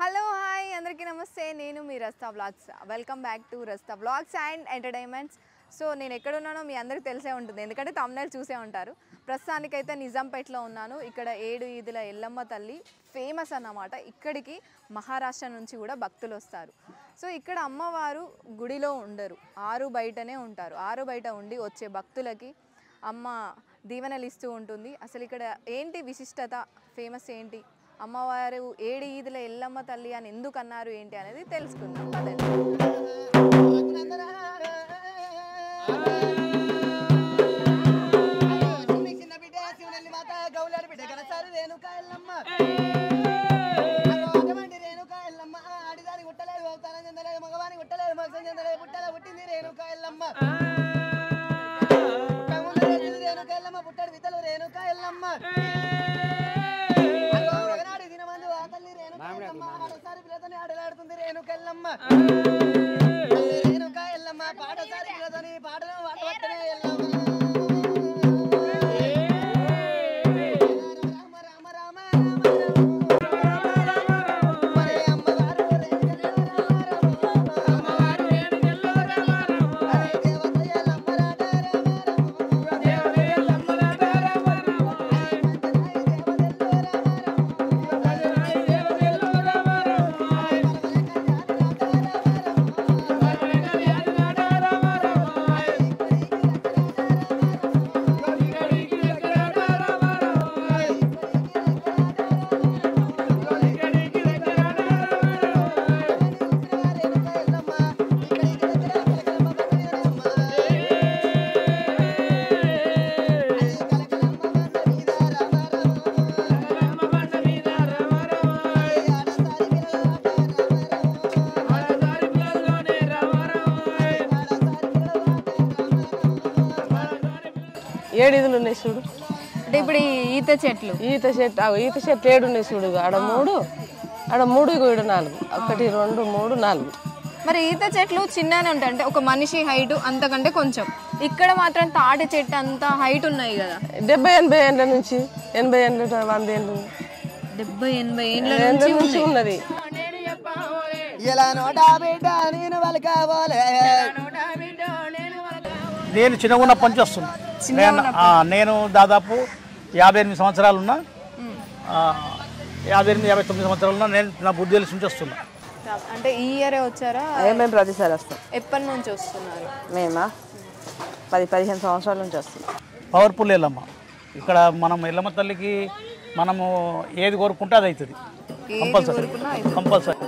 Hello hi అందరికీ నమస్తే నేను మీ Rasta vlogs welcome back to Rasta vlogs and entertainments so నేను ఎక్కడ ఉన్నానో మీ అందరికీ తెలిసే ఉంటుంది ఎందుకంటే thumbnail చూసే ఉంటారు ప్రస్తుతానికైతే నిజాంపేటలో ఉన్నాను ఇక్కడ 7 ఈదుల ఎల్లమ్మ తల్లి ఫేమస్ అన్నమాట ఇక్కడికి మహారాష్ట్ర నుంచి కూడా భక్తులు వస్తారు సో ఇక్కడ అమ్మవారు గుడిలో ఉండరు ఆరు బయటనే ఉంటారు ఆరు బయట ఉండి వచ్చే భక్తులకి అమ్మ దీవెనలు ఇస్తూ ఉంటుంది అసలు ఇక్కడ ఏంటి విశిష్టత ఫేమస్ ఏంటి అమ్మవారు 7 ఈదుల ఎల్లమ్మ తల్లి అని ఎందుకు అన్నారు ఏంటి అనేది తెలుసుకుందాం పదండి ఏడు ఇదులు ఉన్నాయి చూడు అంటే ఇప్పుడు ఈత చెట్లు ఈత చెట్లు 7 ఉన్నాయి చూడు ఆడ 3 ఈడ 4 1 2 3 4 మరి ఈత చెట్లు చిన్ననే ఉంటాయి అంటే ఒక మనిషి హైట్ అంతకంటే కొంచెం ఇక్కడ మాత్రం తాటి చెట్టు అంత హైట్ ఉన్నాయి కదా 70-80 ఏళ్ళ నుంచి 80 ఏళ్ళ 100 ఏళ్ళు 70-80 ఏళ్ళ నుంచి ఉన్నది నేను చిన్నగున్న పని చేస్తున్నా నేను దాదాపు 58 సంవత్సరాలు ఉన్నా 58-59 సంవత్సరాలు ఉన్నా నేను నా బుద్ధి తెలిసి నుంచి వస్తున్నా అంటే ఈ ఇయరే వచ్చారా మేము ప్రతిసారి వస్తాం ఎప్పటి నుంచి వస్తున్నారు మేమా 10-15 సంవత్సరాల నుంచి వస్తాం పవర్ఫుల్ ఎల్లమ్మ ఇక్కడ మనం ఎల్లమ్మ తల్లికి మనము ఏది కోరుకుంటే అది అవుతుంది కంపల్సరీ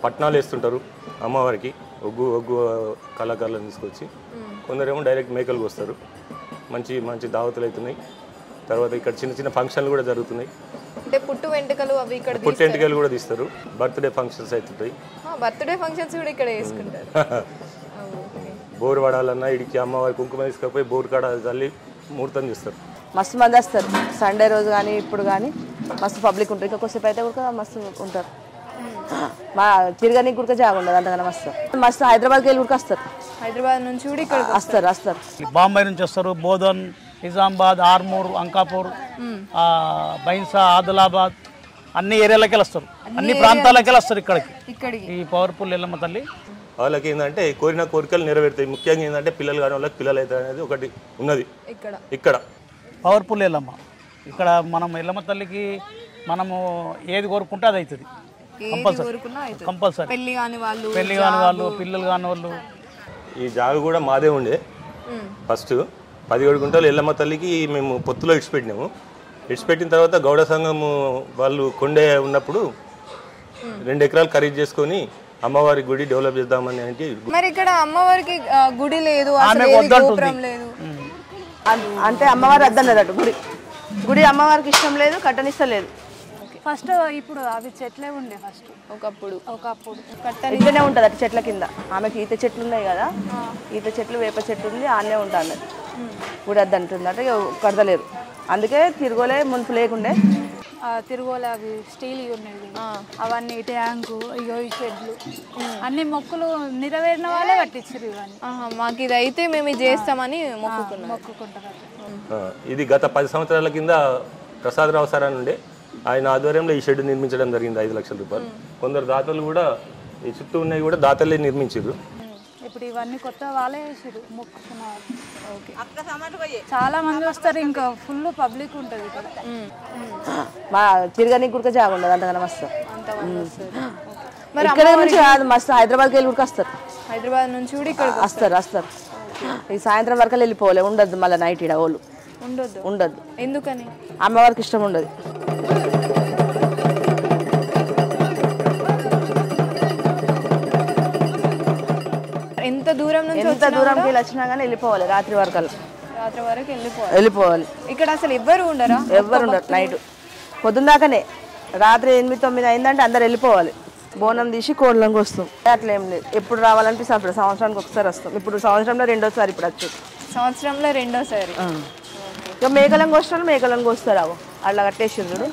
పట్నాలు వేస్తుంటారు అమ్మవారికి ఒగ్గు కళాకారులను తీసుకొచ్చి కొందరేమో డైరెక్ట్ మేకలకు వస్తారు మంచి దావతులు అవుతున్నాయి తర్వాత ఇక్కడ చిన్న ఫంక్షన్లు కూడా జరుగుతున్నాయి అంటే పుట్టు వెంట్రుకలు అవి ఇక్కడ పుట్టు వెంట్రుకలు కూడా తీస్తారు బర్త్డే ఫంక్షన్స్ అవుతుంటాయి బర్త్డే ఫంక్షన్స్ కూడా ఇక్కడ చేసుకుంటారు బోరు పడాలన్నా ఇడికి అమ్మవారి కుంకుమ తీసుకపోయి బోరు కాడ చల్లి ముహూర్తం చేస్తారు మస్తు మంది వస్తారు సండే రోజు కానీ ఇప్పుడు కానీ మస్తు పబ్లిక్ ఉంటారు ఇంకా కొద్దిసేపు అయితే కూడా మస్తు ఉంటారు మా తిరగడానికి కూడా జాగా ఉండదు అంతగానే మస్తు హైదరాబాద్కి వెళ్ళి కూడా వస్తారు హైదరాబాద్ నుంచి కూడా ఇక్కడ వస్తారు బాంబే నుంచి వస్తారు బోధన్ నిజామాబాద్ ఆర్మూర్ అంకాపూర్ బైన్సా ఆదిలాబాద్ అన్ని ఏరియాలకి వస్తారు అన్ని ప్రాంతాలకి వస్తారు ఇక్కడికి ఈ పవర్ఫుల్ ఎల్లమ్మ తల్లి వాళ్ళకి ఏంటంటే కోరిన కోరికలు నెరవేరుతాయి ముఖ్యంగా ఏంటంటే పిల్లలు కాని వాళ్ళకి పిల్లలు అవుతాయి అనేది ఒకటి ఉన్నది ఇక్కడ పవర్ఫుల్ ఎల్లమ్మ ఇక్కడ మనం ఎల్లమ్మ తల్లికి మనము ఏది కోరుకుంటే అది అవుతుంది కంపల్సరీ పెళ్లి కాని వాళ్ళు పిల్లలు కాని వాళ్ళు ఈ జాగ కూడా మాదే ఉండే ఫస్ట్ 17 గుంటలు ఎల్లమ్మ తల్లికి మేము పొత్తులో ఇడిచిపెట్టిన తర్వాత గౌడ సంఘం వాళ్ళు కొండే ఉన్నప్పుడు 2 ఎకరాలు ఖరీదు చేసుకొని అమ్మవారి గుడి డెవలప్ చేద్దామని అంటే మరి ఇక్కడ అమ్మవారికి గుడి లేదు అంటే అమ్మవారు వద్దన్నారు గుడి అమ్మవారికి ఇష్టం లేదు కట్టనిస్తలేదు ఫస్ట్ ఇప్పుడు అవి చెట్లే ఉండే ఫస్ట్ ఒకప్పుడు కట్టని ఇట్లనే ఉంటుంది అటు చెట్ల కింద. ఆమెకి ఈత చెట్లు ఉన్నాయి కదా, ఈత చెట్లు వేప చెట్టు ఉంది, ఆనే ఉంటుంది. గుడి వద్ద అంటుంది ఇక కడతలేరు, అందుకే తిరగలే మునుపు లేకుండే. తిరుగులే అవి స్టీల్ ఉన్నాయి అవన్నీ ట్యాంకు ఇగో ఈ షెడ్లు అన్ని మొక్కులు నెరవేరిన వాళ్ళే కట్టించారు ఇవన్నీ. మాకు ఇది అయితే మేము ఇది చేస్తామని మొక్కుకుంటారు. ఇది గత 10 సంవత్సరాల కింద ప్రసాదరావు సార్ అని ఉండే, ఆయన ఆధ్వర్యంలో ఈ షెడ్ నిర్మించడం జరిగింది 5 లక్షల రూపాయలు. కొందరు దాతలు కూడా ఈ చుట్టూ ఉన్నాయి కూడా దాతలే నిర్మించారు. ఇప్పుడు ఇవన్నీ కొత్త వాళ్ళే వేసారు మొక్కుకున్నారు. చాలా మంది వస్తారు, ఇంకా ఫుల్ పబ్లిక్ ఉంటుంది ఇక్కడ. మా తిరగనికి కూడా జాగా ఉండదు అంతగానో వస్తారు. మరి ఇక్కడ నుంచి కాదు, మస్తు హైదరాబాద్కి వెళ్ళి కూడా వస్తారు. హైదరాబాద్ నుంచి కూడా ఇక్కడ వస్తారు. ఈ సాయంత్రం వరకు వెళ్ళిపోలే, ఉండద్దు మళ్ళీ నైట్ ఇక్కడ వాళ్ళు ఉండద్దు. ఎందుకని? అమ్మవారికి ఇష్టం ఉండదు. ఎంత దూరం నుంచి దూరంకి వచ్చినా కానీ వెళ్ళిపోవాలి, రాత్రి వరకు వెళ్ళిపోవాలి. ఇక్కడ అసలు ఎవ్వరు ఉండరు నైట్ పొద్దున్న దాకానే. రాత్రి 8-9 అయిందంటే అందరు వెళ్ళిపోవాలి. బోనం తీసి కోళ్ళంకి వస్తాం. అట్లా ఏం లేదు, ఎప్పుడు రావాలనిపిస్తే అప్పుడు సంవత్సరానికి ఒకసారి వస్తాం. ఇప్పుడు సంవత్సరంలో రెండోసారి ఇప్పుడు వచ్చు. సంవత్సరంలో రెండోసారి. ఇక మేకలంగా వస్తారు, మేకలంగా వస్తారు. అవు అట్లా కట్టేసారు,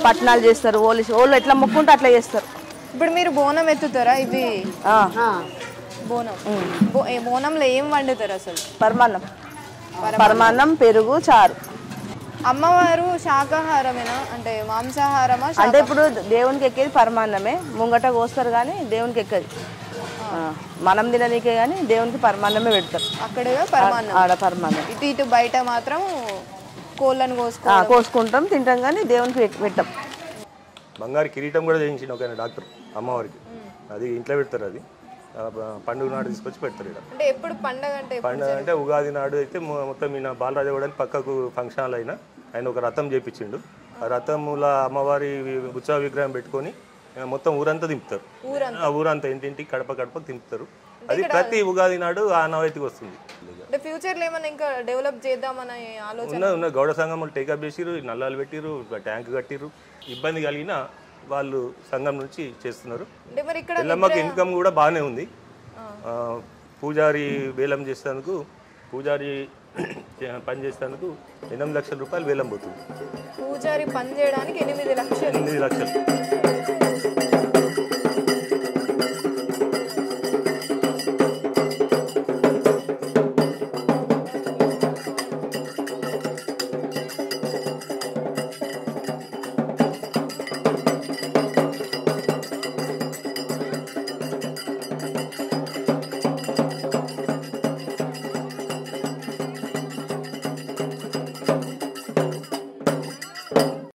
పట్నాలు చేస్తారు. ఓళ్ళు ఎట్లా మొక్కుంటే అట్లా చేస్తారు. ఇప్పుడు మీరు బోనం ఎత్తుతారా? ఇది బోనంలో ఏం వండుతారు అసలు? పరమాన్నం, పెరుగు, చారు. అమ్మవారు శాకాహారమేనా అంటే మాంసాహారమా? అంటే ఇప్పుడు దేవునికి ఎక్కేది పరమాన్నమే, ముంగట కోస్తారు కానీ దేవునికి ఎక్కది. మనం తిననీకే కానీ దేవునికి పరమాన్నమే పెడతారు. అక్కడ పరమాన్నం. ఇటు బయట మాత్రం కోళ్ళను కోసుకుంటాం, తింటాం కానీ దేవునికి పెట్టాం. బంగారు కిరీటం కూడా చేయించిన ఒక డాక్టర్ అమ్మవారికి, అది ఇంట్లో పెడతారు. అది పండుగ నాడు తీసుకొచ్చి పెడతారు ఇక్కడ. అంటే ఎప్పుడు పండుగ అంటే ఉగాది నాడు అయితే మొత్తం ఈయన బాలరాజా కూడా పక్కకు ఫంక్షన్ హాల్ ఆయన ఒక రథం చేపించిండు. ఆ రథంలో అమ్మవారి ఉత్సవ విగ్రహం పెట్టుకొని మొత్తం ఊరంతా దింపుతారు. ఊరంతా ఇంటింటికి కడపకు దింపుతారు. అది ప్రతి ఉగాది నాడు ఆ నవైతికి వస్తుంది. ఫ్యూచర్ లో ఏమైనా ఇంకా డెవలప్ చేద్దామని ఆలోచన ఉన్న గౌడ సంఘం టేకప్ చేసిరు, నల్లాలు పెట్టిరు, ట్యాంక్ కట్టిరు. ఇబ్బంది కలిగిన వాళ్ళు సంఘం నుంచి చేస్తున్నారు. ఎల్లమ్మకి ఇన్కమ్ కూడా బాగానే ఉంది. పూజారి వేలం చేసేందుకు, పూజారి పని చేసేందుకు 8 లక్షల రూపాయలు వేలం పోతుంది. పూజారి పని చేయడానికి 8 లక్షలు.